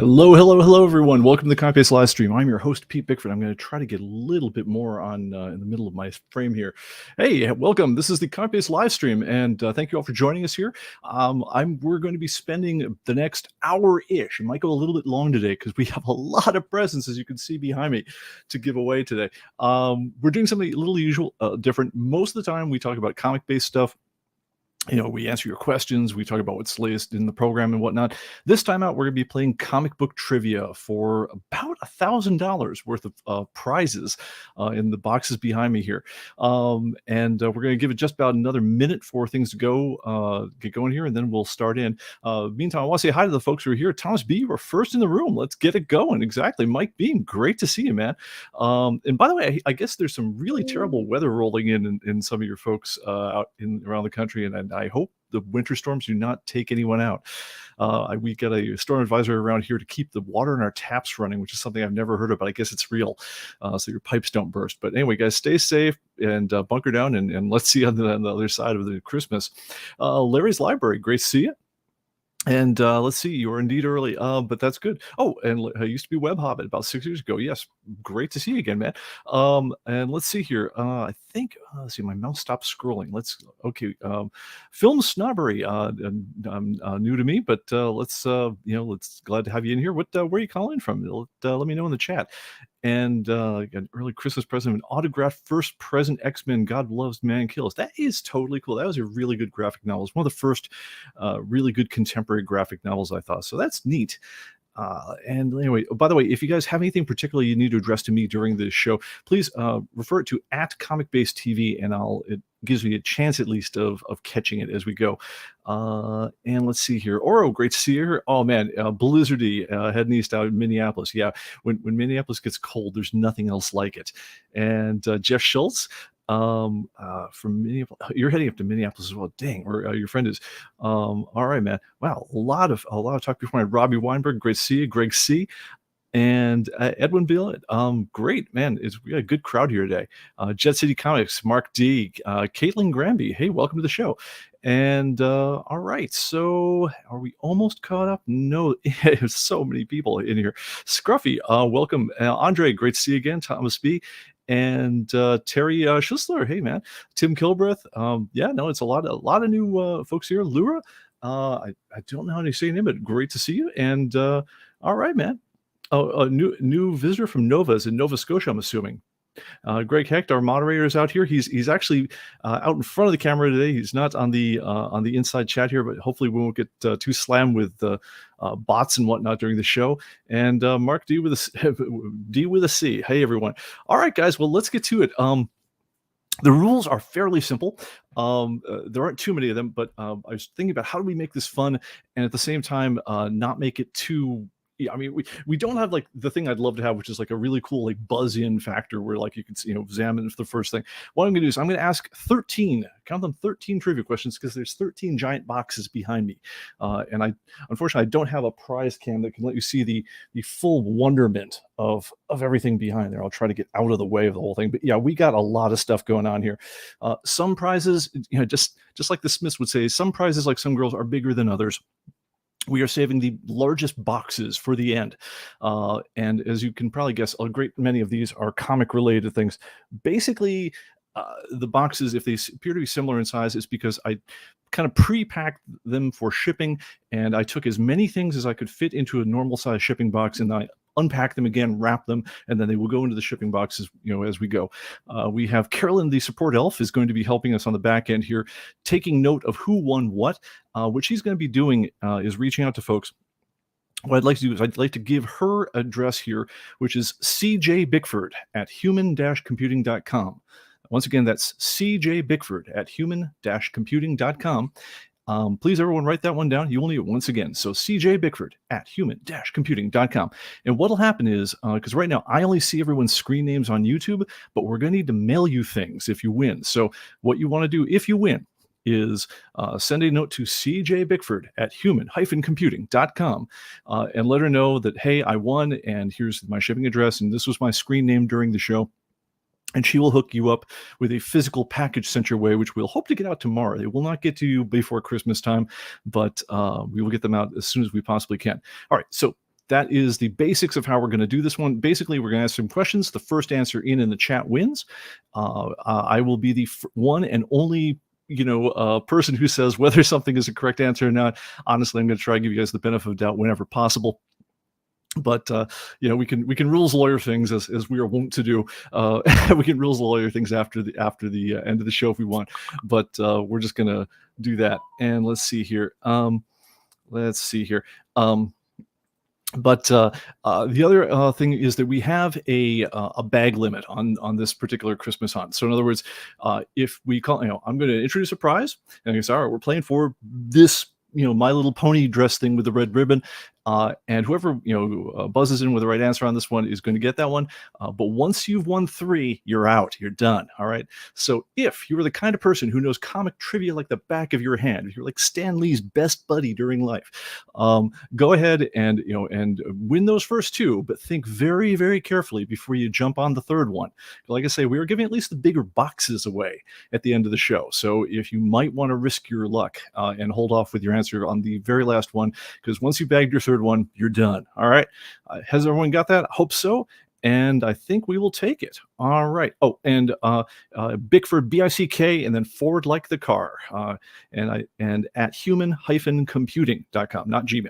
Hello, hello, hello, everyone. Welcome to the ComicBase Livestream. I'm your host, Pete Bickford. I'm going to try to get a little bit more on in the middle of my frame here. Hey, welcome. This is the ComicBase Livestream, and thank you all for joining us here. We're going to be spending the next hour-ish. It might go a little bit long today because we have a lot of presents, as you can see behind me, to give away today. We're doing something a little usual, different. Most of the time, we talk about comic-based stuff. We answer your questions. We talk about what's latest in the program and whatnot. This time out, we're going to be playing comic book trivia for about $1,000 worth of prizes in the boxes behind me here. We're going to give it just about another minute for things to get going here, and then we'll start in. Meantime, I want to say hi to the folks who are here. Thomas B., you are first in the room. Let's get it going. Exactly. Mike Beam, great to see you, man. And by the way, I guess there's some really terrible weather rolling in some of your folks out around the country, and I hope the winter storms do not take anyone out. We got a storm advisory around here to keep the water in our taps running, which is something I've never heard of, but I guess it's real, so your pipes don't burst. But anyway, guys, stay safe and bunker down, and let's see on the other side of the Christmas. Larry's Library, great to see you. And let's see, you are indeed early, but that's good. Oh, and I used to be Web Hobbit about 6 years ago. Yes, great to see you again, man. And let's see here. I think, let's see, my mouse stopped scrolling. Okay. Film Snobbery, new to me, but let's glad to have you in here. Where are you calling from? Let me know in the chat. And an early Christmas present, an autographed first present X-Men God Loves Man Kills. That is totally cool. That was a really good graphic novel. It's one of the first really good contemporary graphic novels, I thought. So that's neat. And anyway, by the way, if you guys have anything particular you need to address to me during this show, please refer it to @ComicBase TV, and it gives me a chance at least of catching it as we go. And let's see here. Oro, great to see you here. Oh man, blizzardy heading east out in Minneapolis. Yeah, when Minneapolis gets cold, there's nothing else like it. And Jeff Schultz, from Minneapolis, you're heading up to Minneapolis as well. Dang, or your friend is. All right, man. Wow, a lot of talk before. Robbie Weinberg, great to see you. Greg C. And Edwin Billett, great, man. We got a good crowd here today. Jet City Comics, Mark D, Caitlin Granby, hey, welcome to the show. And all right, so are we almost caught up? No, there's so many people in here. Scruffy, welcome. Andre, great to see you again. Thomas B. And Terry Schussler, hey, man. Tim Kilbreth, it's a lot of new folks here. Lura, I don't know how to say your name, but great to see you. And all right, man. Oh, a new visitor from Nova is in Nova Scotia, I'm assuming. Greg Hecht, our moderator, is out here. He's actually out in front of the camera today. He's not on the inside chat here, but hopefully we won't get too slammed with bots and whatnot during the show. And Mark D with a C. Hey, everyone. All right, guys. Well, let's get to it. The rules are fairly simple. There aren't too many of them, but I was thinking about how do we make this fun and at the same time not make it too. Yeah, I mean, we don't have like the thing I'd love to have, which is like a really cool like buzz-in factor where like you can examine the first thing. What I'm going to do is I'm going to ask 13 trivia questions because there's 13 giant boxes behind me, and unfortunately I don't have a prize cam that can let you see the full wonderment of everything behind there. I'll try to get out of the way of the whole thing, but yeah, we got a lot of stuff going on here. Some prizes, just like the Smiths would say, some prizes like some girls are bigger than others. We are saving the largest boxes for the end. And as you can probably guess, a great many of these are comic-related things. Basically, the boxes, if they appear to be similar in size, is because I kind of pre-packed them for shipping, and I took as many things as I could fit into a normal-size shipping box, and I unpack them again, wrap them, and then they will go into the shipping boxes, as we go. We have Carolyn, the support elf, is going to be helping us on the back end here, taking note of who won what. What she's going to be doing is reaching out to folks. What I'd like to do is I'd like to give her address here, which is cjbickford@human-computing.com. Once again, that's cjbickford@human-computing.com. Please, everyone, write that one down. You will need it once again. So cjbickford@human-computing.com. And what'll happen is, because right now I only see everyone's screen names on YouTube, but we're going to need to mail you things if you win. So what you want to do if you win is send a note to cjbickford@human-computing.com and let her know that, hey, I won, and here's my shipping address, and this was my screen name during the show. And she will hook you up with a physical package sent your way, which we'll hope to get out tomorrow. They will not get to you before Christmas time, but we will get them out as soon as we possibly can. All right, so that is the basics of how we're going to do this one. Basically, we're going to ask some questions. The first answer in the chat wins. I will be the one and only person who says whether something is a correct answer or not. Honestly, I'm going to try to give you guys the benefit of doubt whenever possible. But we can rules lawyer things as we are wont to do. We can rules lawyer things after the end of the show if we want. But we're just gonna do that. And let's see here. But the other thing is that we have a bag limit on this particular Christmas hunt. So in other words, if we call, I'm going to introduce a prize, and I say, all right, we're playing for this, My Little Pony dress thing with the red ribbon, and whoever buzzes in with the right answer on this one is going to get that one. But once you've won 3, you're out. You're done. All right. So if you are the kind of person who knows comic trivia like the back of your hand, if you're like Stan Lee's best buddy during life, go ahead and win those first 2, but think very, very carefully before you jump on the third one. Like I say, we are giving at least the bigger boxes away at the end of the show. So if you might want to risk your luck and hold off with your answer on the very last one, because once you bagged your third one, you're done. All right. Has everyone got that? I hope so. And I think we will take it. All right. Oh, and Bickford, BICK, and then forward like the car. And at human-computing.com, not Gmail.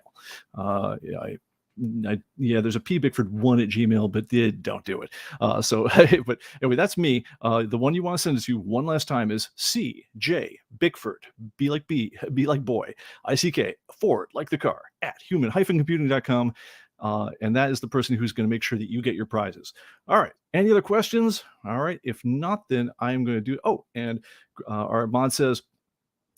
There's a P Bickford 1 at Gmail, but don't do it. But anyway, that's me. The one you want to send it to one last time is CJ Bickford, B like B like boy, ICK, forward like the car, at human-computing.com. And that is the person who's going to make sure that you get your prizes. All right. Any other questions? All right. If not, then I'm going to do. Oh, and our mod says,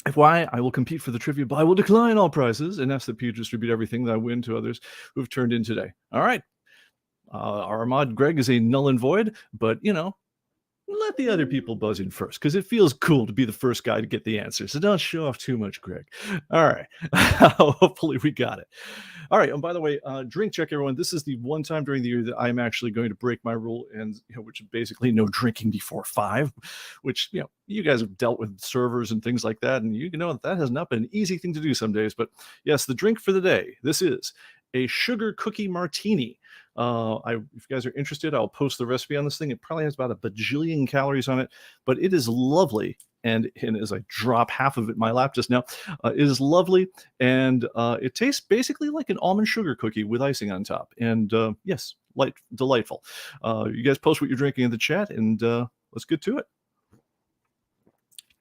FYI, I will compete for the trivia, but I will decline all prizes and ask that Pew distribute everything that I win to others who've turned in today. All right. Our mod Greg is a null and void, but let the other people buzz in first, because it feels cool to be the first guy to get the answer. So don't show off too much, Greg. All right. Hopefully we got it. All right. And by the way, drink check, everyone. This is the one time during the year that I'm actually going to break my rule, and which is basically no drinking before 5, which you guys have dealt with servers and things like that, and that has not been an easy thing to do some days. But yes, the drink for the day. This is a sugar cookie martini. If you guys are interested, I'll post the recipe on this thing. It probably has about a bajillion calories on it, but it is lovely. And as I drop half of it in my lap just now, it is lovely. And it tastes basically like an almond sugar cookie with icing on top. And yes, delightful. You guys post what you're drinking in the chat, and let's get to it.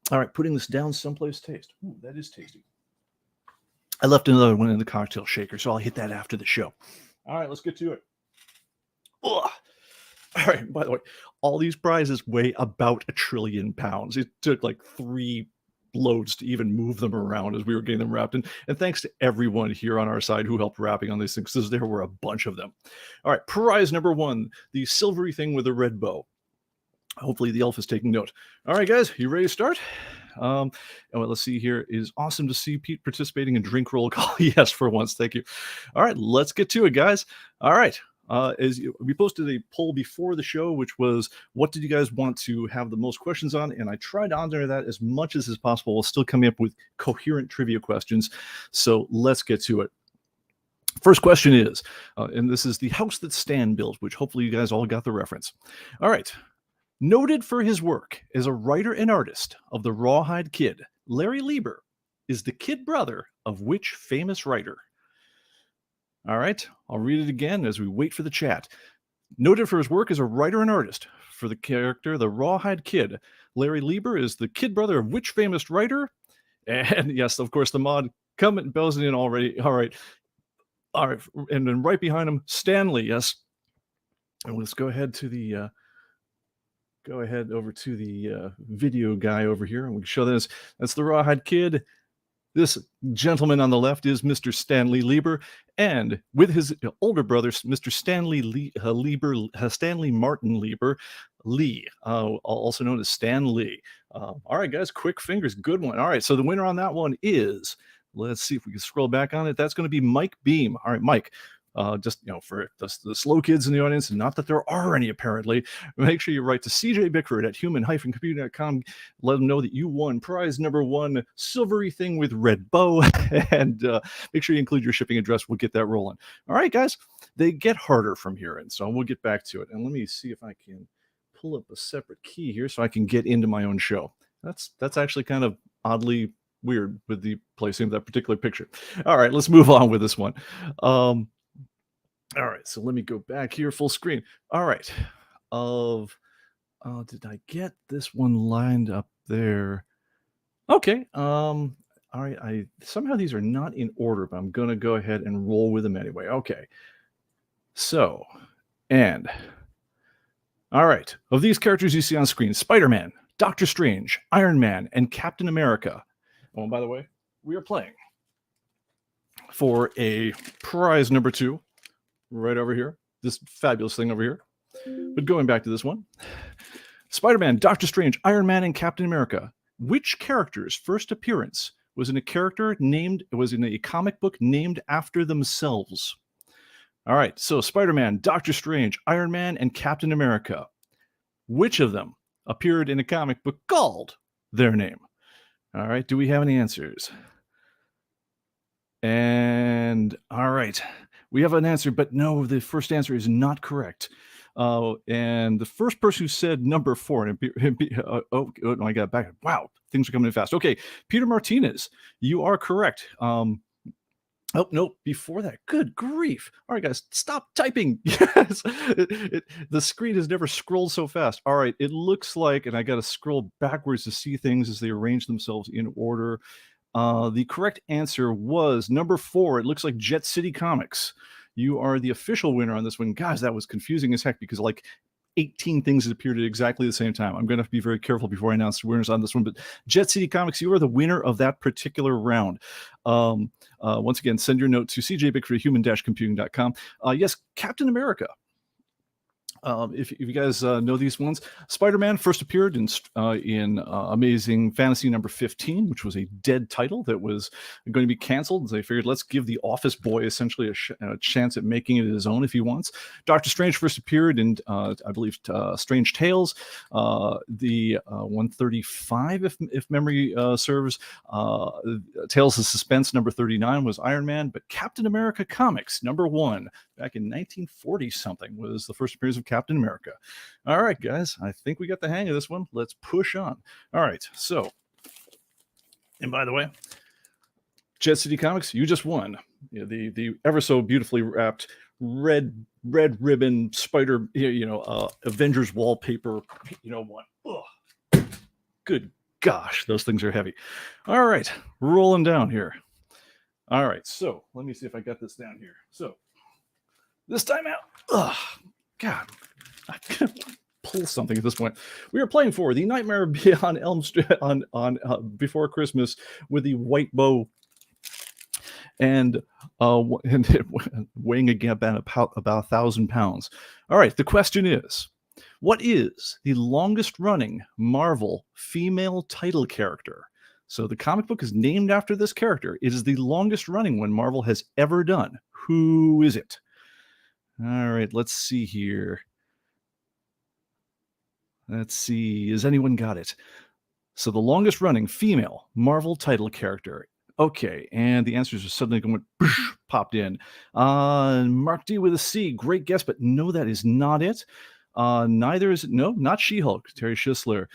All right, putting this down someplace. Taste. Ooh, that is tasty. I left another one in the cocktail shaker, so I'll hit that after the show. All right, let's get to it. Ugh. All right, by the way, all these prizes weigh about 1 trillion pounds. It took like 3 loads to even move them around as we were getting them wrapped. And thanks to everyone here on our side who helped wrapping on these things, because there were a bunch of them. All right, prize number 1, the silvery thing with a red bow. Hopefully the elf is taking note. All right, guys, you ready to start? Let's see here. It is awesome to see Pete participating in drink roll call. Yes, for once. Thank you. All right, let's get to it, guys. All right. We posted a poll before the show, which was, what did you guys want to have the most questions on? And I tried to honor that as much as is possible while still coming up with coherent trivia questions. So let's get to it. First question is, and this is the house that Stan built, which hopefully you guys all got the reference. All right. Noted for his work as a writer and artist of the Rawhide Kid, Larry Lieber is the kid brother of which famous writer? All right, I'll read it again as we wait for the chat. Noted for his work as a writer and artist for the character the Rawhide Kid, Larry Lieber is the kid brother of which famous writer? And yes, of course, the mod comment bells in already. All right, and then right behind him, Stanley. Yes, and let's go ahead to the. Go ahead over to the video guy over here, and we can show this. That's the Rawhide Kid. This gentleman on the left is Mr. Stanley Lieber, and with his older brother, Mr. Stanley Stanley Martin Lieber, also known as Stan Lee. All right, guys, quick fingers, good one. All right, so the winner on that one is, let's see if we can scroll back on it. That's going to be Mike Beam. All right, Mike, Just for the slow kids in the audience, and not that there are any apparently, make sure you write to CJ Bickford at human-computing.com. Let them know that you won prize number 1, silvery thing with red bow, and make sure you include your shipping address. We'll get that rolling. All right, guys, they get harder from here, and so we'll get back to it. And let me see if I can pull up a separate key here so I can get into my own show. That's actually kind of oddly weird with the placing of that particular picture. All right, let's move on with this one. All right, so let me go back here full screen. All right. Did I get this one lined up there? Okay. All right. Somehow these are not in order, but I'm going to go ahead and roll with them anyway. Okay. So, and all right. Of these characters you see on screen, Spider-Man, Doctor Strange, Iron Man, and Captain America. Oh, and by the way, we are playing for a prize number 2. Right over here, this fabulous thing over here. But going back to this one, Spider-Man, Doctor Strange, Iron Man, and Captain America. Which character's first appearance was in a comic book named after themselves? All right, so Spider-Man, Doctor Strange, Iron Man, and Captain America. Which of them appeared in a comic book called their name? All right, do we have any answers? And all right. We have an answer, but no, the first answer is not correct. And the first person who said number 4, and I got back. Wow, things are coming in fast. Okay, Peter Martinez, you are correct. Oh, no, before that. Good grief. All right, guys, stop typing. Yes, the screen has never scrolled so fast. All right, it looks like, and I got to scroll backwards to see things as they arrange themselves in order. The correct answer was number 4. It looks like Jet City Comics. You are the official winner on this one. Guys, that was confusing as heck because like 18 things had appeared at exactly the same time. I'm going to have to be very careful before I announce the winners on this one. But Jet City Comics, you are the winner of that particular round. Once again, send your note to cjbickford@human-computing.com. Yes, Captain America. If you guys know these ones, Spider-Man first appeared in Amazing Fantasy number 15, which was a dead title that was going to be canceled. They figured, let's give the office boy essentially a chance at making it his own if he wants. Doctor Strange first appeared in, I believe, Strange Tales, the 135, if memory serves. Tales of Suspense number 39 was Iron Man, but Captain America Comics number 1 back in 1940-something was the first appearance of Captain America. All right, guys, I think we got the hang of this one. Let's push on. All right, so, and by the way, Jet City Comics, you just won. The ever so beautifully wrapped red ribbon spider, Avengers wallpaper, one. Ugh. Good gosh, those things are heavy. All right, rolling down here. All right, so let me see if I got this down here. So this time out, God, I can't pull something at this point. We are playing for the Nightmare Beyond Elm Street on Before Christmas with the white bow, and weighing again about 1,000 pounds. All right, the question is, what is the longest running Marvel female title character? So the comic book is named after this character. It is the longest running one Marvel has ever done. Who is it? All right, let's see here. Let's see. Has anyone got it? So the longest running female Marvel title character. Okay, and the answers are suddenly going popped in. Mark D with a C. Great guess, but no, that is not it. Neither is it. No, not She-Hulk. Terry Schisler.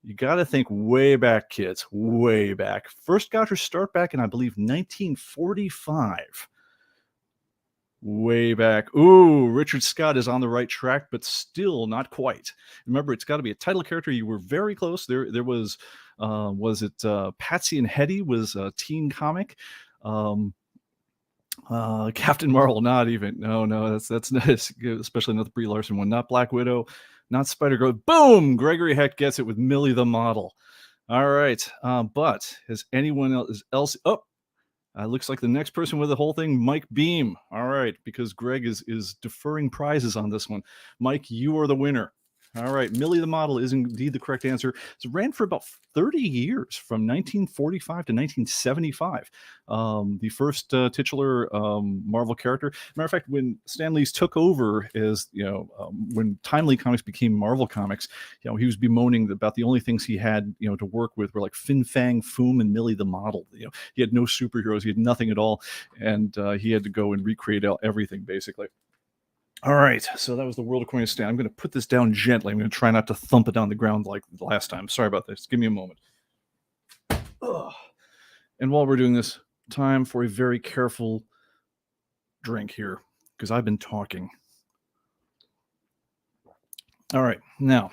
You got to think way back, kids. Way back. First got her start back in, I believe, 1945. Way back. Ooh, Richard Scott is on the right track, but still not quite. Remember, it's got to be a title character. You were very close. There was it Patsy and Hetty was a teen comic. Captain Marvel, not even. No, that's not, especially not the Brie Larson one. Not Black Widow, not Spider-Girl. Boom! Gregory Heck gets it with Millie the Model. All right, but has anyone else? Oh, looks like the next person with the whole thing, Mike Beam. All right, because Greg is deferring prizes on this one. Mike, you are the winner. All right, Millie the Model is indeed the correct answer. It ran for about 30 years, from 1945 to 1975. The first titular Marvel character. Matter of fact, when Stan Lee took over as, when Timely Comics became Marvel Comics, he was bemoaning about the only things he had, to work with were like Fin Fang Foom and Millie the Model. He had no superheroes, he had nothing at all, and he had to go and recreate everything basically. All right, so that was the World According to Stan. I'm going to put this down gently. I'm going to try not to thump it on the ground like the last time. Sorry about this. Give me a moment. Ugh. And while we're doing this, time for a very careful drink here, because I've been talking. All right, now,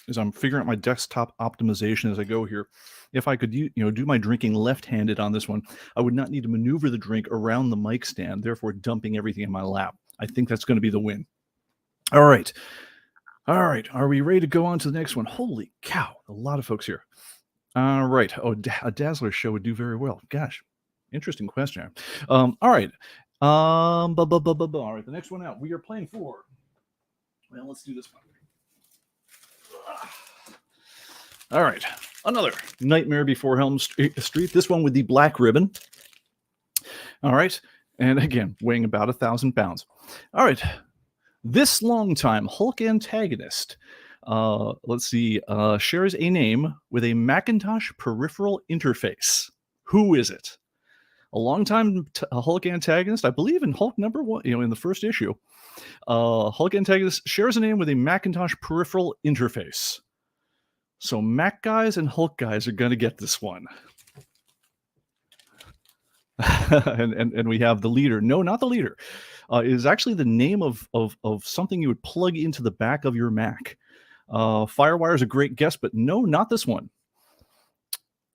as I'm figuring out my desktop optimization as I go here, if I could do my drinking left-handed on this one, I would not need to maneuver the drink around the mic stand, therefore dumping everything in my lap. I think that's going to be the win. All right. Are we ready to go on to the next one? Holy cow, a lot of folks here. All right. Oh, a Dazzler show would do very well. Gosh, interesting question. All right. All right, the next one out. We are playing for. Well, let's do this one. All right, another Nightmare Before Elm Street. This one with the black ribbon. All right, and again, weighing about 1,000 pounds. All right, this longtime Hulk antagonist, let's see, shares a name with a Macintosh peripheral interface. Who is it? A longtime Hulk antagonist, I believe in Hulk #1, in the first issue. Hulk antagonist shares a name with a Macintosh peripheral interface. So Mac guys and Hulk guys are going to get this one. and we have the leader. No, not the leader. It is actually the name of something you would plug into the back of your Mac. Firewire is a great guess, but no, not this one.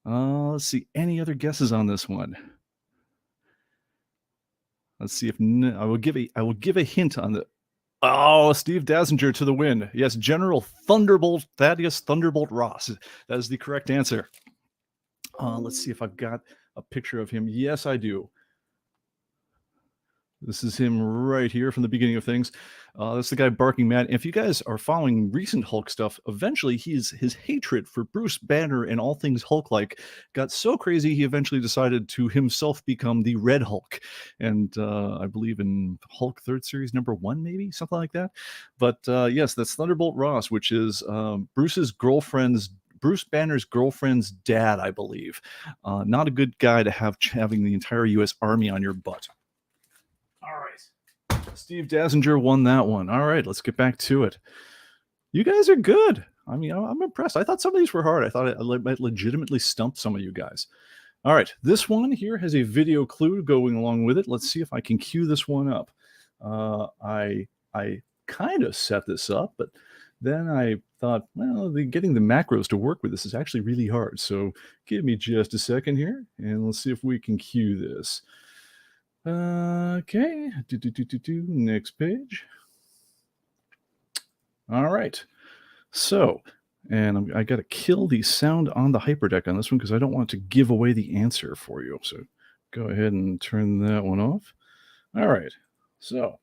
Let's see. Any other guesses on this one? Let's see if I will give a hint on the. Oh, Steve Dazinger to the win. Yes, General Thunderbolt Thaddeus Thunderbolt Ross. That is the correct answer. Let's see if I've got a picture of him. Yes, I do. This is him right here from the beginning of things. That's the guy barking mad. If you guys are following recent Hulk stuff, eventually his hatred for Bruce Banner and all things Hulk-like got so crazy he eventually decided to himself become the Red Hulk. And I believe in Hulk 3rd Series #1, maybe? Something like that. But yes, that's Thunderbolt Ross, which is Bruce Banner's girlfriend's dad, I believe. Not a good guy to have having the entire U.S. Army on your butt. All right. Steve Dazinger won that one. All right, let's get back to it. You guys are good. I mean, I'm impressed. I thought some of these were hard. I thought I might legitimately stump some of you guys. All right, this one here has a video clue going along with it. Let's see if I can cue this one up. I kind of set this up, but then I thought, well, getting the macros to work with this is actually really hard. So give me just a second here, and let's see if we can cue this. Okay, next page. All right, so, and I got to kill the sound on the hyperdeck on this one because I don't want to give away the answer for you. So go ahead and turn that one off. All right, so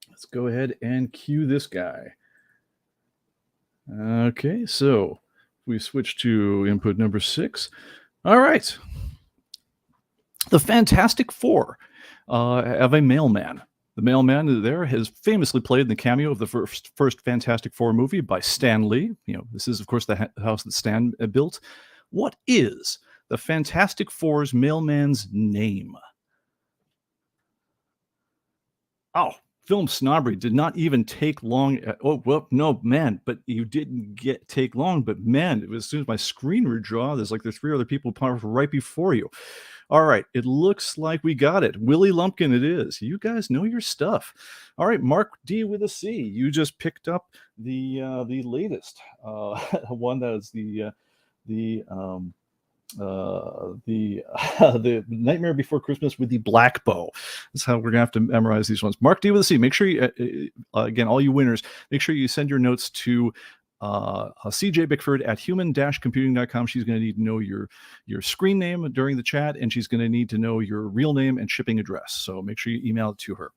let's go ahead and cue this guy. Okay, so we switch to input number 6. All right. The Fantastic Four have a mailman. The mailman there has famously played in the cameo of the first Fantastic Four movie by Stan Lee. This is, of course, the house that Stan built. What is the Fantastic Four's mailman's name? Oh, film snobbery did not even take long. Oh, well, no, man, but you didn't take long. But man, it was as soon as my screen redraw, there's 3 other people right before you. All right, it looks like we got it. Willie Lumpkin it is. You guys know your stuff. All right, Mark D with a C. You just picked up the latest one that is the Nightmare Before Christmas with the black bow. That's how we're gonna have to memorize these ones. Mark D with a C. Make sure you again, all you winners, make sure you send your notes to CJ Bickford at human-computing.com. She's going to need to know your screen name during the chat, and she's going to need to know your real name and shipping address. So make sure you email it to her.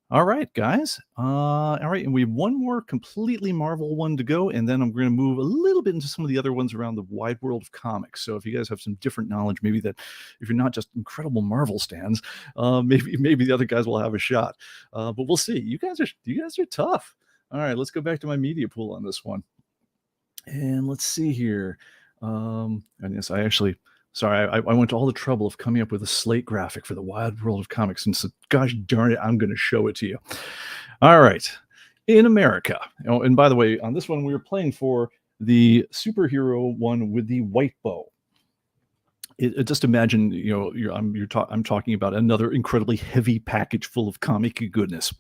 All right, guys. All right, and we have one more completely Marvel one to go, and then I'm going to move a little bit into some of the other ones around the wide world of comics. So if you guys have some different knowledge, maybe that if you're not just incredible Marvel stands, maybe the other guys will have a shot. But we'll see. You guys are tough. All right, let's go back to my media pool on this one, and let's see here. And yes, I actually. Sorry, I went to all the trouble of coming up with a slate graphic for the Wild World of Comics, and so, gosh darn it, I'm going to show it to you. All right. In America. Oh, and by the way, on this one, we were playing for the superhero one with the white bow. Just imagine, I'm talking about another incredibly heavy package full of comic goodness.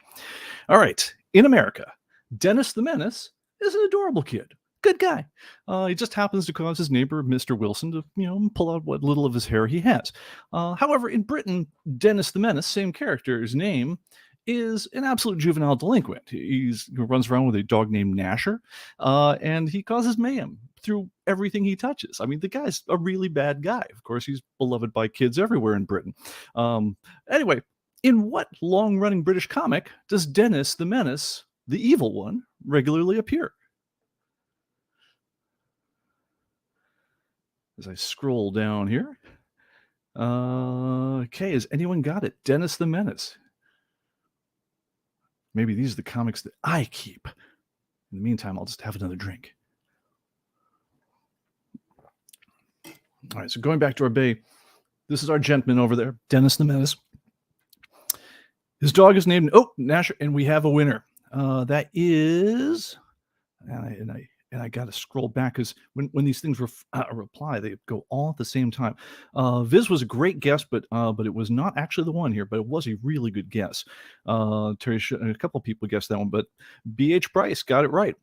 All right. In America, Dennis the Menace is an adorable kid. Good guy. He just happens to cause his neighbor, Mr. Wilson, to pull out what little of his hair he has. However, in Britain, Dennis the Menace, same character's name, is an absolute juvenile delinquent. He runs around with a dog named Gnasher, and he causes mayhem through everything he touches. I mean, the guy's a really bad guy. Of course, he's beloved by kids everywhere in Britain. Anyway, in what long-running British comic does Dennis the Menace, the evil one, regularly appear? As I scroll down here. Okay, has anyone got it? Dennis the Menace. Maybe these are the comics that I keep. In the meantime, I'll just have another drink. All right, so going back to our bay, this is our gentleman over there, Dennis the Menace. His dog is named Gnasher, and we have a winner. That is, and I got to scroll back because when these things reply, they go all at the same time. Viz was a great guess, but it was not actually the one here, but it was a really good guess. Terry, a couple of people guessed that one, but B.H. Bryce got it right.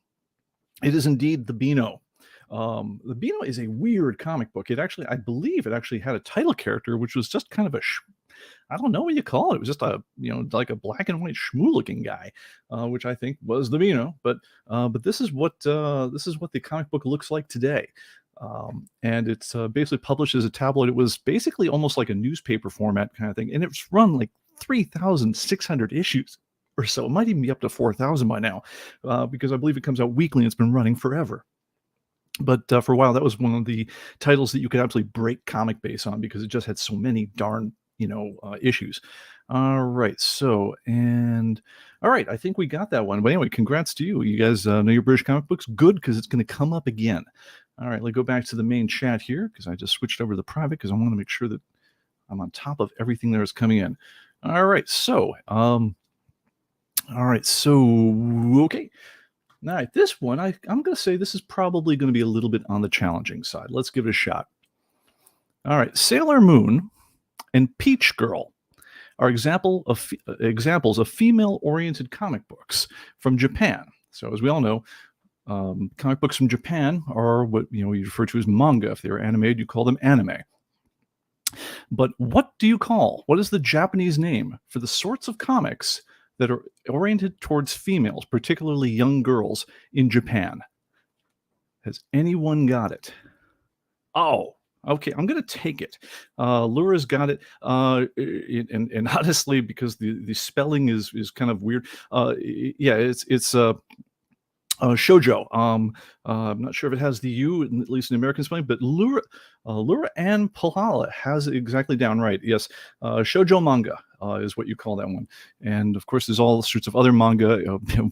It is indeed the Beano. The Beano is a weird comic book. I believe it actually had a title character, which was just kind of I don't know what you call it. It was just like a black and white shmoo-looking guy, which I think was the Beano. But this is what the comic book looks like today. And it's basically published as a tabloid. It was basically almost like a newspaper format kind of thing, and it's run like 3,600 issues or so. It might even be up to 4,000 by now, because I believe it comes out weekly and it's been running forever. But for a while, that was one of the titles that you could absolutely break ComicBase on because it just had so many darn issues. All right, all right, I think we got that one. But anyway, congrats to you. You guys know your British comic books. Good, because it's going to come up again. All right, let's go back to the main chat here because I just switched over to the private because I want to make sure that I'm on top of everything that is coming in. All right, okay. All right, this one, I'm going to say this is probably going to be a little bit on the challenging side. Let's give it a shot. All right, Sailor Moon and Peach Girl are examples of female-oriented comic books from Japan. So as we all know, comic books from Japan are what you refer to as manga. If they're animated, you call them anime. But what is the Japanese name for the sorts of comics that are oriented towards females, particularly young girls in Japan? Has anyone got it? Oh, okay, I'm going to take it. Laura's got it. And honestly, because the spelling is kind of weird. Yeah, it's shoujo. I'm not sure if it has the U, at least in American spelling, but Laura Ann Palhala has it exactly down right. Yes, shoujo manga is what you call that one. And of course, there's all sorts of other manga,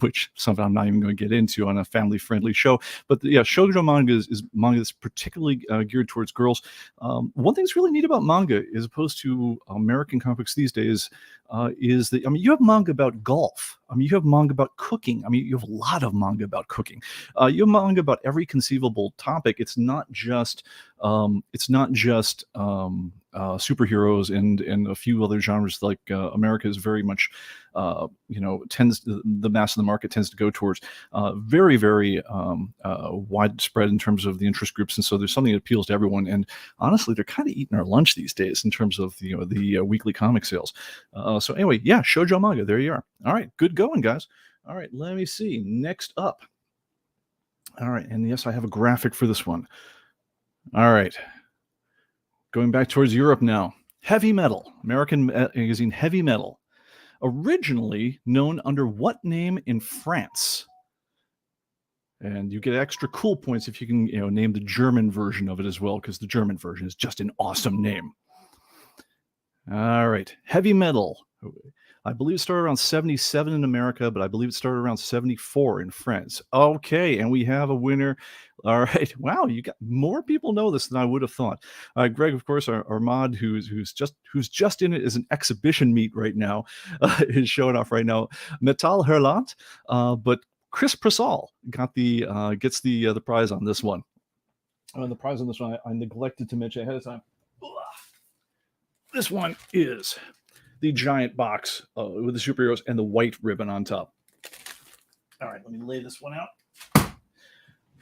which something I'm not even going to get into on a family-friendly show. But yeah, shoujo manga is manga that's particularly geared towards girls. One thing that's really neat about manga, as opposed to American comics these days, is that you have manga about golf. You have manga about cooking. You have a lot of manga about cooking. You have manga about every conceivable topic. It's not just superheroes and a few other genres like America is very much the mass of the market tends to go towards very, very widespread in terms of the interest groups, and so there's something that appeals to everyone. And honestly, they're kind of eating our lunch these days in terms of the weekly comic sales. So anyway, yeah, shoujo manga. There you are. All right, good going, guys. All right, let me see. Next up. All right, and yes, I have a graphic for this one. All right. Going back towards Europe now. Heavy Metal, American magazine Heavy Metal, originally known under what name in France? And you get extra cool points if you can, name the German version of it as well, because the German version is just an awesome name. All right, heavy metal. I believe it started around 77 in America, but I believe it started around 74 in France. Okay, and we have a winner. All right, wow, you got more people know this than I would have thought. Greg, of course, our mod, who's just in it as an exhibition meet right now, is showing off right now. Metal Herland, but Chris Prasal gets the prize on this one. The prize on this one I neglected to mention ahead of time. This one is the giant box with the superheroes and the white ribbon on top. All right, let me lay this one out.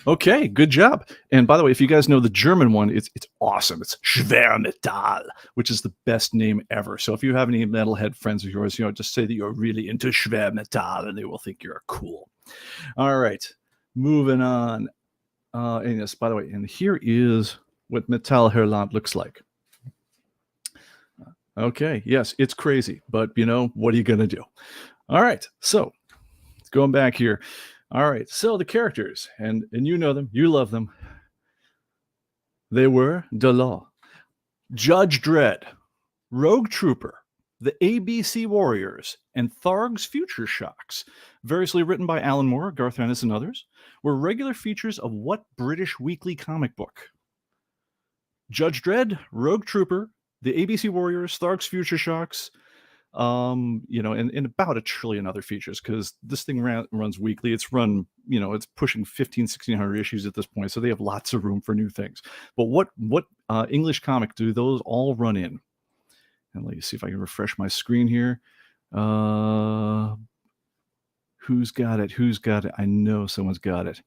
Okay, good job. And by the way, if you guys know the German one, it's awesome. It's Schwermetall, which is the best name ever. So if you have any metalhead friends of yours, just say that you're really into Schwermetall, and they will think you're cool. All right, moving on. And yes, by the way, and here is what Metal Herland looks like. Okay, yes, it's crazy, but what are you going to do? All right, so going back here. All right, so the characters, and you know them, you love them. They were the Law, Judge Dredd, Rogue Trooper, the ABC Warriors, and Tharg's Future Shocks, variously written by Alan Moore, Garth Ennis, and others, were regular features of what British weekly comic book? Judge Dredd, Rogue Trooper, the ABC Warriors, Tharg's Future Shocks, and about a trillion other features, because this thing runs weekly. It's run, it's pushing 1,500-1,600 issues at this point, so they have lots of room for new things. But what English comic do those all run in? And let me see if I can refresh my screen here. Who's got it? Who's got it? I know someone's got it.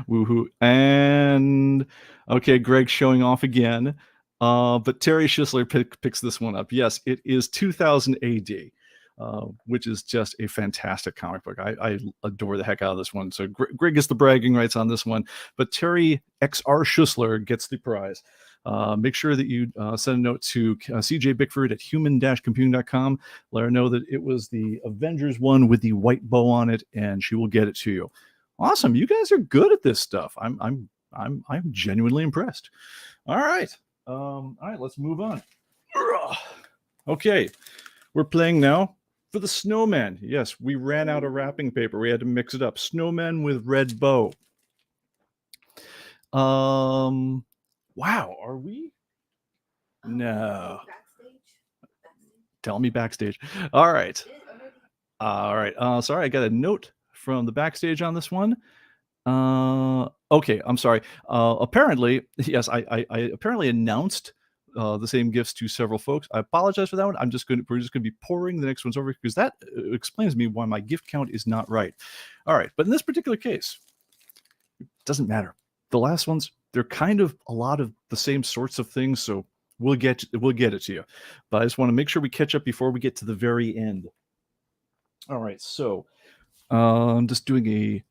Woohoo. And okay, Greg's showing off again. But Terry Schisler picks this one up. Yes, it is 2000 AD, which is just a fantastic comic book. I adore the heck out of this one. So Greg gets the bragging rights on this one, but Terry XR Schisler gets the prize. Make sure that you send a note to CJ Bickford at human-computing.com. Let her know that it was the Avengers one with the white bow on it, and she will get it to you. Awesome. You guys are good at this stuff. I'm genuinely impressed. All right. All right, let's move on. Okay. We're playing now for the snowman. Yes, we ran out of wrapping paper. We had to mix it up. Snowman with red bow. Wow, are we? No. Tell me backstage. All right. All right. Sorry, I got a note from the backstage on this one. Okay, I'm sorry. Apparently, yes, I apparently announced the same gifts to several folks. I apologize for that one. We're just gonna be pouring the next ones over, because that explains to me why my gift count is not right. All right, but in this particular case, it doesn't matter. The last ones, they're kind of a lot of the same sorts of things, so we'll get it to you. But I just want to make sure we catch up before we get to the very end. All right, so I'm just doing a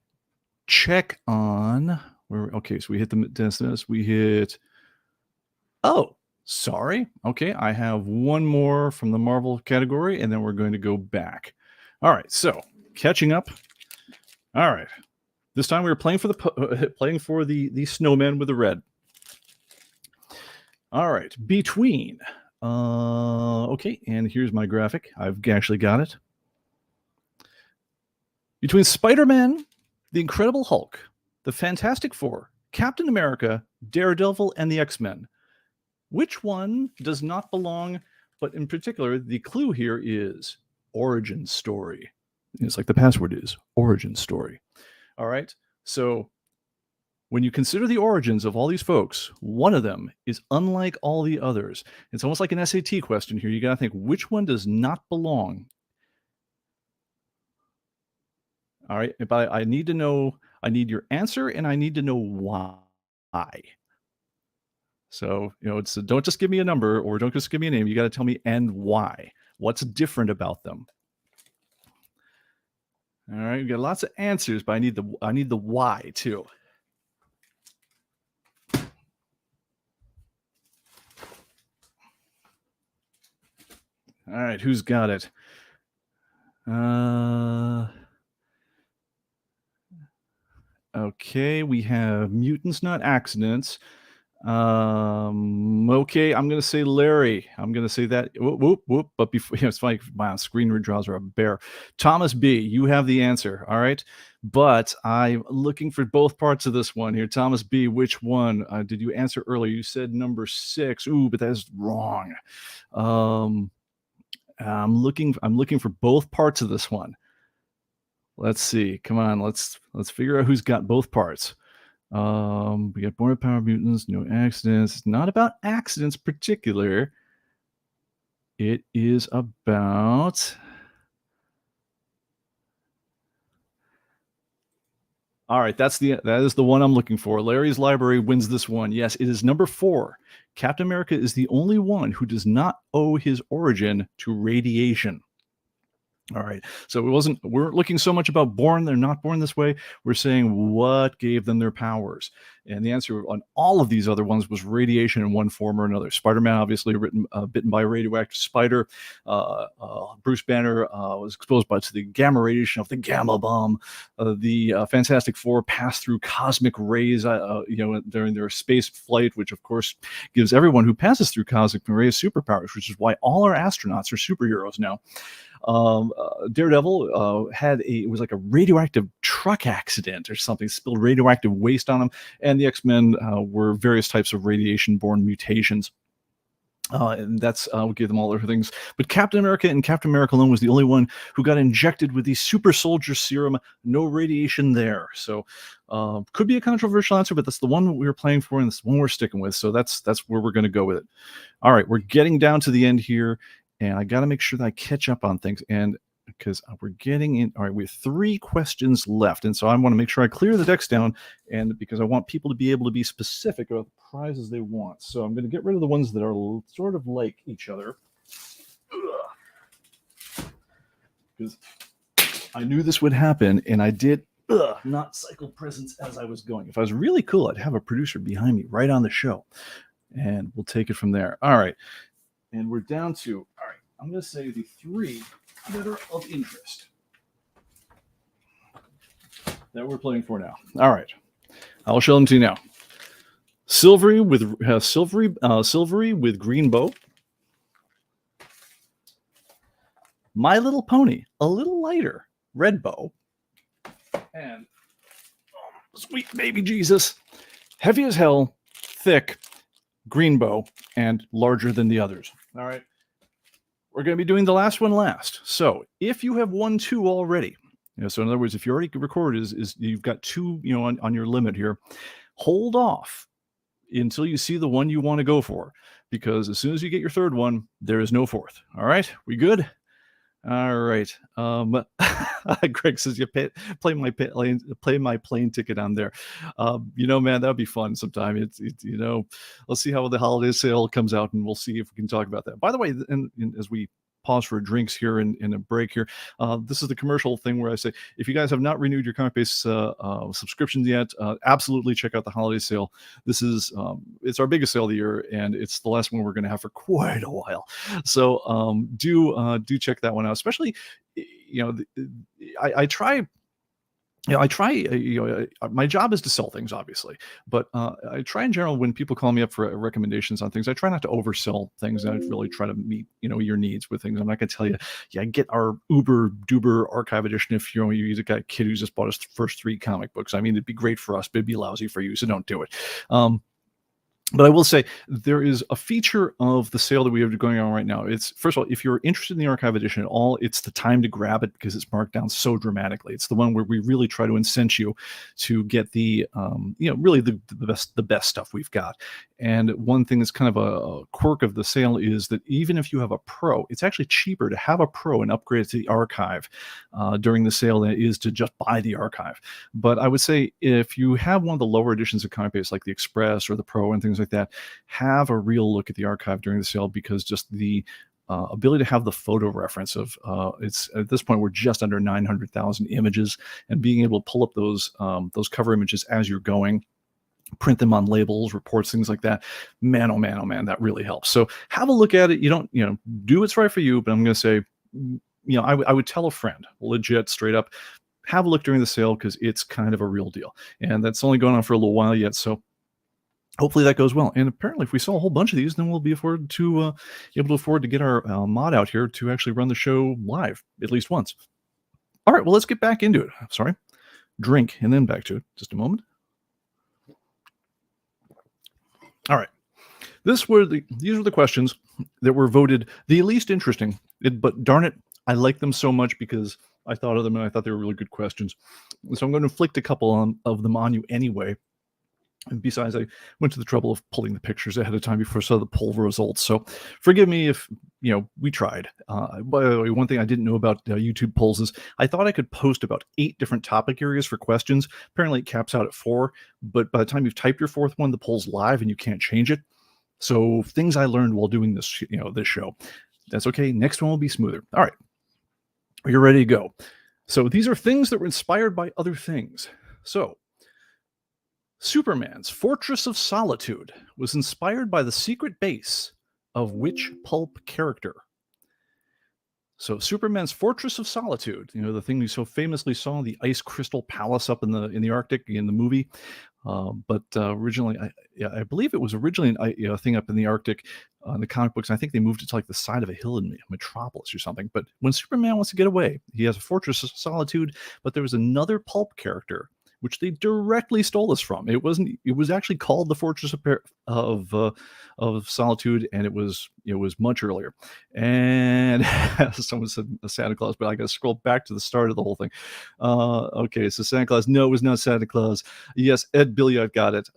check on where. Okay, so we hit the distance. We hit. Oh, sorry. Okay, I have one more from the Marvel category, and then we're going to go back. All right, so catching up. All right, this time we were playing for the snowman with the red. All right, between. Okay, and here's my graphic. I've actually got it. Between Spider-Man, the Incredible Hulk, the Fantastic Four, Captain America, Daredevil, and the X-Men, which one does not belong? But in particular, the clue here is origin story. It's like the password is origin story. All right. So when you consider the origins of all these folks, one of them is unlike all the others. It's almost like an SAT question here. You got to think, which one does not belong? All right. But I need to know, I need your answer, and I need to know why. So, it's don't just give me a number, or don't just give me a name. You got to tell me and why. What's different about them? All right. We got lots of answers, but I need the why too. All right, who's got it? Okay, we have mutants, not accidents. Okay, I'm gonna say Larry. I'm gonna say that. Whoop, whoop, whoop. But before, it's funny. My screen redraws are a bear. Thomas B, you have the answer. All right, but I'm looking for both parts of this one here. Thomas B, which one did you answer earlier? You said number 6. Ooh, but that's wrong. Um, I'm looking for both parts of this one. Let's see. Come on, let's figure out who's got both parts. We got born with power mutants, no accidents. It's not about accidents particular. It is about. All right, that is the one I'm looking for. Larry's Library wins this one. Yes, it is number 4. Captain America is the only one who does not owe his origin to radiation. All right. So we weren't looking so much about born, they're not born this way. We're saying what gave them their powers. And the answer on all of these other ones was radiation in one form or another. Spider-Man, obviously, bitten by a radioactive spider. Bruce Banner was exposed to the gamma radiation of the gamma bomb. The Fantastic Four passed through cosmic rays, during their space flight, which of course gives everyone who passes through cosmic rays superpowers, which is why all our astronauts are superheroes now. Daredevil it was like a radioactive truck accident or something, spilled radioactive waste on him, and the X-Men were various types of radiation-borne mutations. And that's what gave them all their things. But Captain America and Captain America alone was the only one who got injected with the super soldier serum. No radiation there. So could be a controversial answer, but that's the one we were playing for, and that's the one we're sticking with. So that's where we're going to go with it. All right, we're getting down to the end here, and I got to make sure that I catch up on things. And because we're getting in. All right, we have 3 questions left. And so I want to make sure I clear the decks down, and because I want people to be able to be specific about the prizes they want. So I'm going to get rid of the ones that are sort of like each other. Because I knew this would happen, and I did not cycle presents as I was going. If I was really cool, I'd have a producer behind me right on the show, and we'll take it from there. All right. And we're down to, all right, I'm going to say the 3 that are of interest that we're playing for now. All right, I'll show them to you now. Silvery with green bow. My Little Pony, a little lighter, red bow. And sweet baby Jesus, heavy as hell, thick, green bow, and larger than the others. All right. We're going to be doing the last one last. So if you have 1, 2 already, so in other words, if you already recorded, is you've got 2, on your limit here, hold off until you see the one you want to go for, because as soon as you get your 3rd one, there is no 4th. All right, we good? All right. Greg says you play my plane ticket on there. Man, that'd be fun sometime. It's let's see how the holiday sale comes out, and we'll see if we can talk about that. By the way, and as we pause for drinks here in a break here, this is the commercial thing where I say, if you guys have not renewed your ComicBase subscriptions yet, absolutely check out the holiday sale. This is it's our biggest sale of the year, and it's the last one we're going to have for quite a while. So do check that one out. Especially, I try. My job is to sell things, obviously, but I try in general, when people call me up for recommendations on things, I try not to oversell things. And I really try to meet, your needs with things. I'm not going to tell you, get our uber duper archive edition if you got a kid who's just bought his first 3 comic books. I mean, it'd be great for us, but it'd be lousy for you, so don't do it. But I will say there is a feature of the sale that we have going on right now. It's, first of all, if you're interested in the archive edition at all, it's the time to grab it because it's marked down so dramatically. It's the one where we really try to incent you to get the, really the best stuff we've got. And one thing that's kind of a quirk of the sale is that even if you have a pro, it's actually cheaper to have a pro and upgrade it to the archive during the sale than it is to just buy the archive. But I would say if you have one of the lower editions of ComicBase, like the Express or the Pro and things like that, have a real look at the archive during the sale, because just the ability to have the photo reference of it's at this point we're just under 900,000 images, and being able to pull up those cover images as you're going print them on labels, reports, things like that. Man, oh man, oh man, that really helps. So have a look at it. You don't, do what's right for you, but I'm going to say, I would tell a friend, legit, straight up, have a look during the sale because it's kind of a real deal. And that's only going on for a little while yet. So hopefully that goes well. And apparently if we sell a whole bunch of these, then we'll be able to afford to get our mod out here to actually run the show live at least once. All right, well, let's get back into it. Sorry. Drink and then back to it. Just a moment. All right. These were the questions that were voted the least interesting. But darn it, I like them so much because I thought of them and I thought they were really good questions. So I'm going to inflict a couple of them on you anyway. And besides, I went to the trouble of pulling the pictures ahead of time before I saw the poll results. So forgive me if, we tried. By the way, one thing I didn't know about YouTube polls is I thought I could post about 8 different topic areas for questions. Apparently it caps out at 4. But by the time you've typed your 4th one, the poll's live and you can't change it. So things I learned while doing this, this show. That's okay. Next one will be smoother. All right. You're ready to go. So these are things that were inspired by other things. So Superman's Fortress of Solitude was inspired by the secret base of which pulp character? So Superman's Fortress of Solitude, the thing we so famously saw, the ice crystal palace up in the Arctic in the movie. But originally, I believe it was originally a thing up in the Arctic in the comic books. And I think they moved it to like the side of a hill in Metropolis or something. But when Superman wants to get away, he has a Fortress of Solitude. But there was another pulp character which they directly stole this from. It was actually called the Fortress of Solitude, and it was much earlier. And someone said Santa Claus, but I got to scroll back to the start of the whole thing. Okay, so Santa Claus. No, it was not Santa Claus. Yes, Ed Billy, I've got it.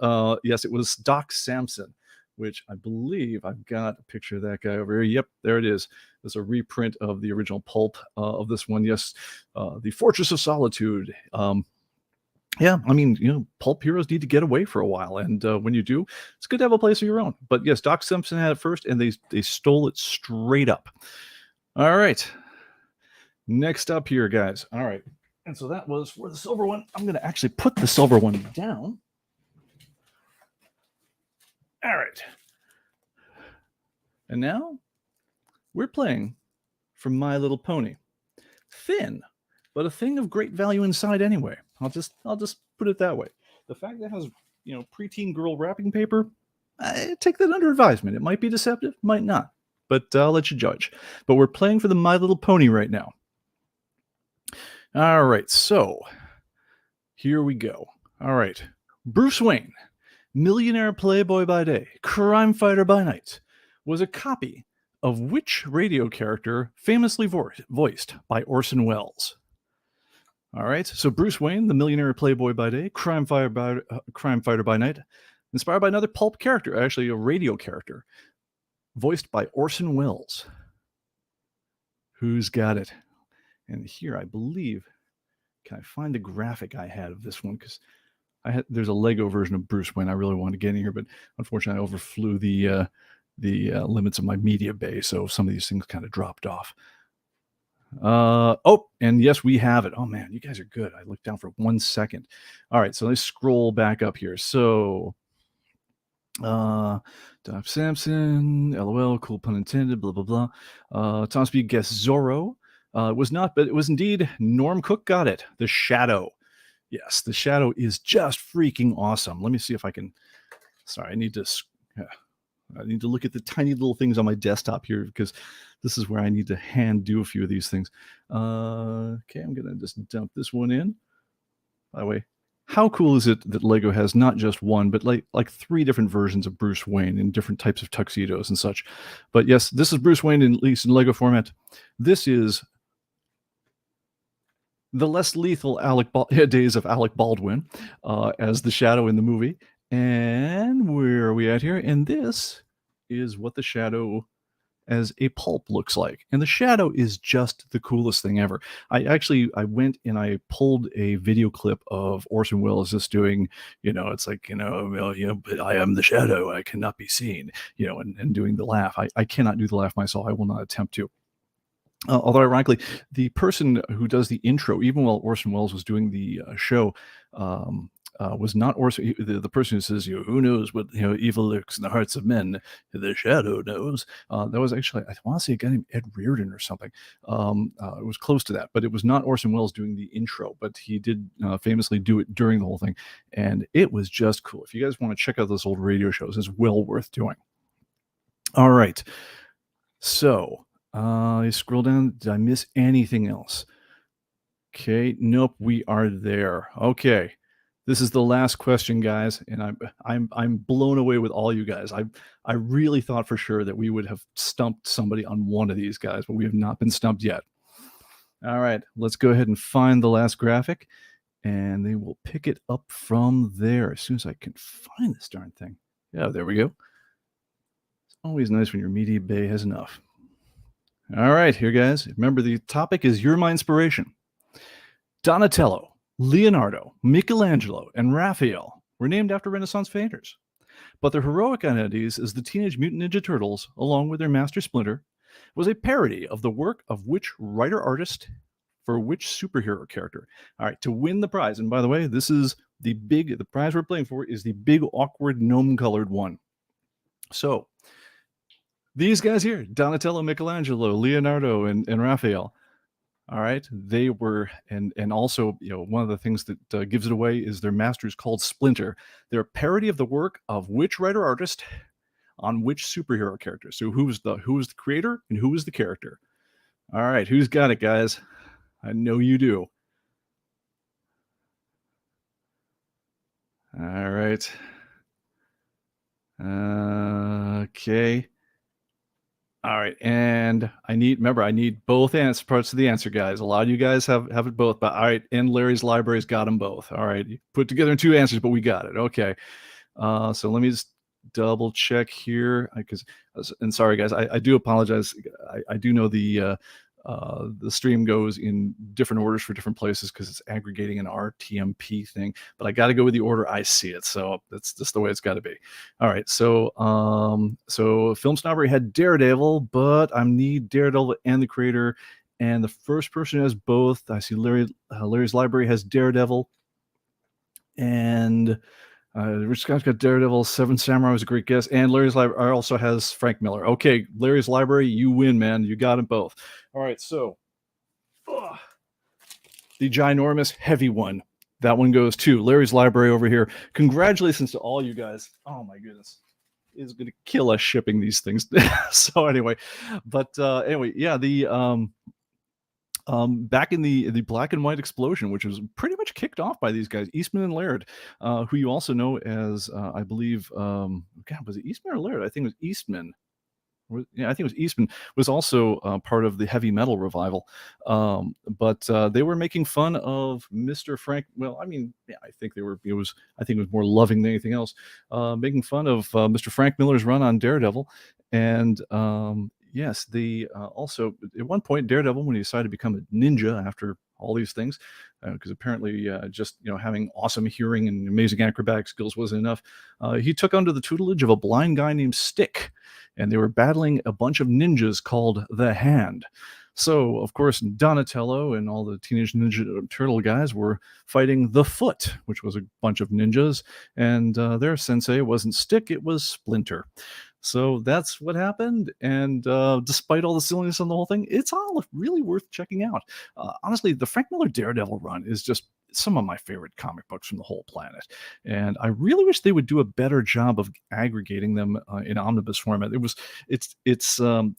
Yes, it was Doc Samson, which I believe I've got a picture of that guy over here. Yep, there it is. There's a reprint of the original pulp of this one. Yes, the Fortress of Solitude. Yeah, I mean, pulp heroes need to get away for a while, and when you do, it's good to have a place of your own. But yes, Doc Simpson had it first, and they stole it straight up. All right, next up here, guys. All right, and so that was for the silver one. I'm going to actually put the silver one down. All right, and now we're playing from My Little Pony. Thin, but a thing of great value inside anyway. I'll just put it that way. The fact that it has, preteen girl wrapping paper, I take that under advisement. It might be deceptive, might not, but I'll let you judge. But we're playing for the My Little Pony right now. All right, so here we go. All right, Bruce Wayne, millionaire playboy by day, crime fighter by night, was a copy of which radio character famously voiced by Orson Welles? All right, so Bruce Wayne, the millionaire playboy by day, crime fighter by night, inspired by another pulp character, actually a radio character, voiced by Orson Welles. Who's got it? And here, I believe, can I find the graphic I had of this one? Because there's a Lego version of Bruce Wayne I really wanted to get in here, but unfortunately, I overflew the limits of my media bay, so some of these things kind of dropped off. And yes, we have it. Oh man, you guys are good. I looked down for 1 second. All right, so let's scroll back up here. So Doc Samson, LOL, cool pun intended, blah blah blah. Tom Speed guessed Zorro. It was not, but it was indeed Norm Cook got it. The Shadow. Yes, the Shadow is just freaking awesome. Let me see if I can. Sorry, I need to look at the tiny little things on my desktop here because this is where I need to hand do a few of these things. Okay, I'm going to just dump this one in. By the way, how cool is it that Lego has not just one, but like 3 different versions of Bruce Wayne in different types of tuxedos and such? But yes, this is Bruce Wayne, at least in Lego format. This is the less lethal days of Alec Baldwin as the Shadow in the movie. And where are we at here? And this is what the Shadow as a pulp looks like. And the Shadow is just the coolest thing ever. I went and I pulled a video clip of Orson Welles just doing, it's like, but I am the Shadow, I cannot be seen, and doing the laugh. I cannot do the laugh myself. I will not attempt to. Although ironically, the person who does the intro, even while Orson Welles was doing the show, was not Orson. The person who says, "Who knows what evil lurks in the hearts of men? The shadow knows." That was actually, I want to say, a guy named Ed Reardon or something. It was close to that, but it was not Orson Welles doing the intro. But he did famously do it during the whole thing, and it was just cool. If you guys want to check out those old radio shows, it's well worth doing. All right, so I scroll down. Did I miss anything else? Okay, nope, we are there. Okay. This is the last question, guys, and I'm blown away with all you guys. I really thought for sure that we would have stumped somebody on one of these guys, but we have not been stumped yet. All right, let's go ahead and find the last graphic, and they will pick it up from there as soon as I can find this darn thing. Yeah, there we go. It's always nice when your media bay has enough. All right, here, guys. Remember, the topic is You're My Inspiration. Donatello, Leonardo, Michelangelo, and Raphael were named after Renaissance painters, but their heroic identities as the Teenage Mutant Ninja Turtles, along with their master Splinter, was a parody of the work of which writer-artist for which superhero character? All right, to win the prize, and by the way, this is the prize we're playing for is the big, awkward, gnome-colored one. So, these guys here, Donatello, Michelangelo, Leonardo, and Raphael, all right, they were, and also, one of the things that gives it away is their master is called Splinter. They're a parody of the work of which writer-artist on which superhero character. So who was the creator and who was the character? All right, who's got it, guys? I know you do. All right. Okay. All right, and I need both parts of the answer, guys. A lot of you guys have it both, but all right, and Larry's Library's got them both. All right, you put together in two answers, but we got it. Okay, so let me just double check here, and sorry, guys, I do apologize. I do know the stream goes in different orders for different places because it's aggregating an RTMP thing, but I got to go with the order I see it. So that's just the way it's got to be. All right. So, Film Snobbery had Daredevil, but I need Daredevil and the creator. And the first person who has both, I see Larry's Library has Daredevil, and Rich Scott's got Daredevil. Seven Samurai was a great guess, and Larry's Library also has Frank Miller. Okay, Larry's Library, you win, man. You got them both. All right, so the ginormous heavy one. That one goes to Larry's Library over here. Congratulations to all you guys. Oh my goodness, it's gonna kill us shipping these things. So anyway, yeah, the back in the black and white explosion, which was pretty much kicked off by these guys, Eastman and Laird, who you also know as, I believe, God, was it Eastman or Laird? I think it was Eastman. Yeah, I think it was Eastman, was also part of the heavy metal revival. But they were making fun of Mr. Frank. Well, I mean, yeah, I think it was more loving than anything else, making fun of Mr. Frank Miller's run on Daredevil. And yes, also at one point, Daredevil, when he decided to become a ninja after all these things, because apparently just having awesome hearing and amazing acrobatic skills wasn't enough, he took under the tutelage of a blind guy named Stick, and they were battling a bunch of ninjas called the Hand. So, of course, Donatello and all the Teenage Ninja Turtle guys were fighting the Foot, which was a bunch of ninjas, and their sensei wasn't Stick, it was Splinter. So that's what happened, and despite all the silliness on the whole thing, it's all really worth checking out. Honestly, the Frank Miller Daredevil run is just some of my favorite comic books from the whole planet, and I really wish they would do a better job of aggregating them in omnibus format.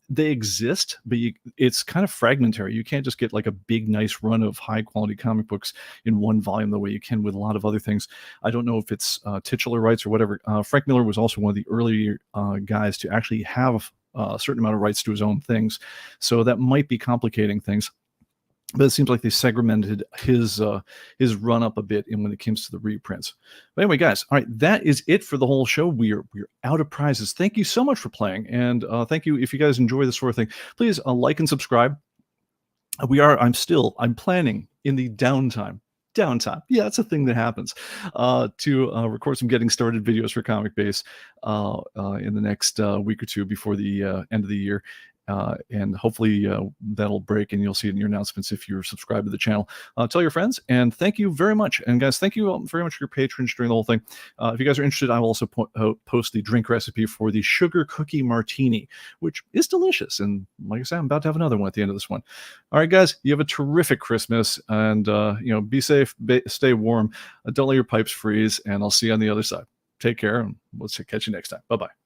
They exist, but it's kind of fragmentary. You can't just get like a big, nice run of high quality comic books in one volume the way you can with a lot of other things. I don't know if it's titular rights or whatever. Frank Miller was also one of the earlier guys to actually have a certain amount of rights to his own things, so that might be complicating things. But it seems like they segmented his run up a bit when it comes to the reprints. But anyway, guys, all right, that is it for the whole show. We're out of prizes. Thank you so much for playing, and thank you if you guys enjoy this sort of thing. Please like and subscribe. I'm planning in the downtime. Yeah, it's a thing that happens, to record some getting started videos for ComicBase in the next week or two before the end of the year. and hopefully that'll break and you'll see it in your announcements if you're subscribed to the channel. Tell your friends, and thank you very much. And guys, thank you very much for your patrons during the whole thing. If you guys are interested, I will also post the drink recipe for the sugar cookie martini, which is delicious. And like I said, I'm about to have another one at the end of this one. All right, guys, you have a terrific Christmas, and be safe, stay warm, don't let your pipes freeze, and I'll see you on the other side. Take care, and we'll catch you next time. Bye-bye.